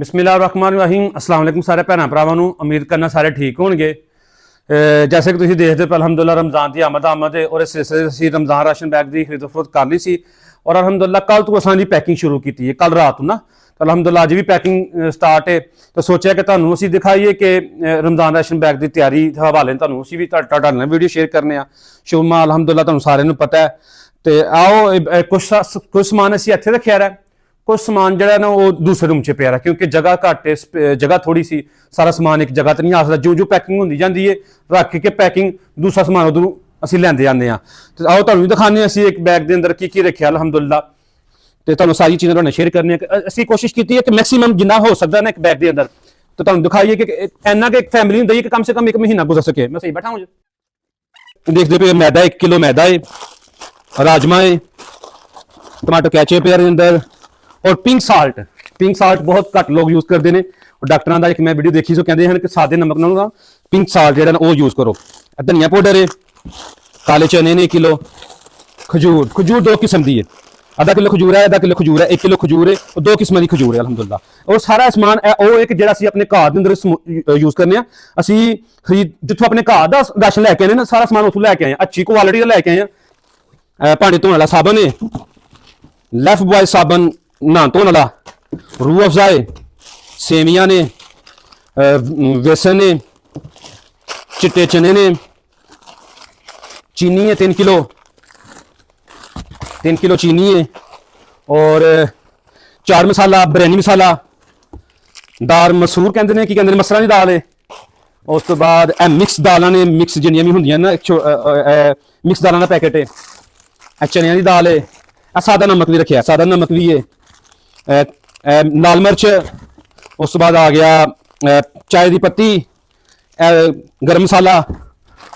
बिस्मिल्लाहिर्रहमानिर्रहीम अस्सलाम वालेकुम सारे भैन भरावां नूं उम्मीद करना सारे ठीक होणगे। जैसे कि तुसीं देखदे हो अलहमदुलिल्लाह रमज़ान की आमद है और इस सिलसिले असीं रमज़ान राशन बैग की खरीदो फरोख्त कर ली सी और अलहमदुलिल्लाह कल तो असां पैकिंग शुरू की है, कल रात ना तो अलहमदुलिल्लाह अज भी पैकिंग स्टार्ट है। तो सोचा कि तुहानूं असीं दिखाइए कि रमज़ान राशन बैग की तैयारी के हवाले तुहानूं असीं भी तुहाडे नाल वीडियो शेयर करने आ। शुभमा अलहमदुलिल्लाह तुहानूं सारिआं नूं पता है। तो आओ कुछ समान असीं इत्थे रखिआ है, कुछ समान जो है ना वो दूसरे रूम च पिया है क्योंकि जगह घट है, जगह थोड़ी सी, सारा समान एक जगह तो नहीं आ सकता। जो जो पैकिंग होंदी जाती है रख के पैकिंग दूसरा समान उधरों असीं लैंदे आने आ। तो आओ तुहानूं दिखाने असीं एक बैग के अंदर की रखिआ अलहमदुलिल्लाह। तो तुहानूं सारी चीज़ां तुहाडे नाल शेयर करने असीं कोशिश की है कि मैक्सीमम जिन्ना हो सकता ना एक बैग के अंदर तो तुहानूं दिखाइए कि इन्ना कि एक फैमिली होंदी है कि कम से कम एक महीना गुजर सके। मैं सही बैठा हूँ देखते पे मैदा 1 किलो मैदा है, राजमा है, टमाटो कैचअप है अंदर और पिंक साल्ट बहुत घट लोग यूज करते हैं। और डॉक्टरों का एक मैं वीडियो देखी सो कहते हैं कि सादे नमक ना पिंक साल्ट जो वो यूज करो। धनिया पाउडर है, काले चने ने 1 किलो, खजूर 2 किस्म की है, आधा किलो खजूर है, आधा किलो खजूर है, 1 किलो खजूर है और 2 किस्म की खजूर है अलहमदुलिल्लाह। और सारा समान वो एक जो असीं अपने घर के अंदर यूज करने असीं खरीद जितों अपने घर का राशन लैके आने ना सारा समान उतों लैके आए, अच्छी क्वालिटी का लैके आए। भांडे धोने वाला साबन है, लाइफ बॉय साबन नहा धोने वाला, रूह अफजा है, सेवियां ने, बेसन ने, चिट्टे चने ने, चीनी है 3 किलो चीनी है और चाट मसाला, बिरयानी मसाला, दाल मसूर कहते हैं, की कहते हैं मसरां दी दाल है। उस तो बाद मिक्स दालां ने, मिक्स जिन्नियां भी होंदियां ना मिक्स दालां दा पैकेट है, चनियां दी दाल है, सादा नमक भी रखा, सादा नमक भी है, लाल मिर्च, उस बाद आ गया चाय की पत्ती, गर्म मसाला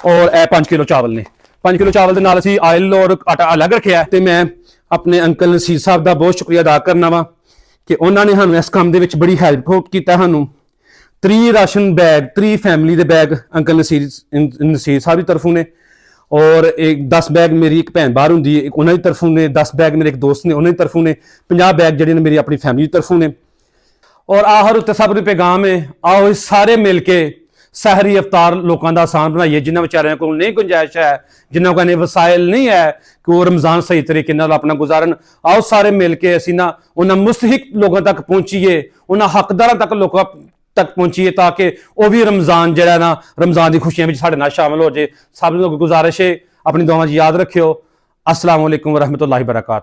और 5 किलो चावल ने। 5 किलो चावल के नाल असीं आयल और आटा अलग रखा है। तो मैं अपने अंकल नसीर साहब का बहुत शुक्रिया अदा करना वा कि उन्होंने सानूं इस काम के बड़ी हैल्प किया। सानूं 3 राशन बैग, 3 फैमिली के बैग अंकल नसीर साहब की तरफों ने और एक 10 बैग मेरी एक भैन बाहर होंगी उन्होंने तरफों ने, 10 बैग मेरे एक दोस्त ने उन्होंने तरफों ने, 50 बैग जड़े मेरी अपनी फैमिली की तरफों ने। और आहर उत्ते सब पैगाम है, आओ सारे मिल के सहरी अवतार लोगों का आसान बनाइए जिन्होंने बेचारियों को नहीं गुंजाइश है, जिन्होंने को वसाइल नहीं है कि वो रमज़ान सही तरीके अपना गुजारन। आओ सारे मिल के असीं ना उन्होंने मुस्तहिक लोगों तक पहुँचीए, उन्होंने हकदारों तक लोगों तक पहुँचीए ताकि वह भी रमज़ान जो ना रमज़ान की खुशियां में साढ़े नाल शामिल हो जाए। सब लोग गुजारिश है अपनी दुआवां याद रखियो। अस्सलाम वालेकुम रहमतुल्लाहि व बरकातहू।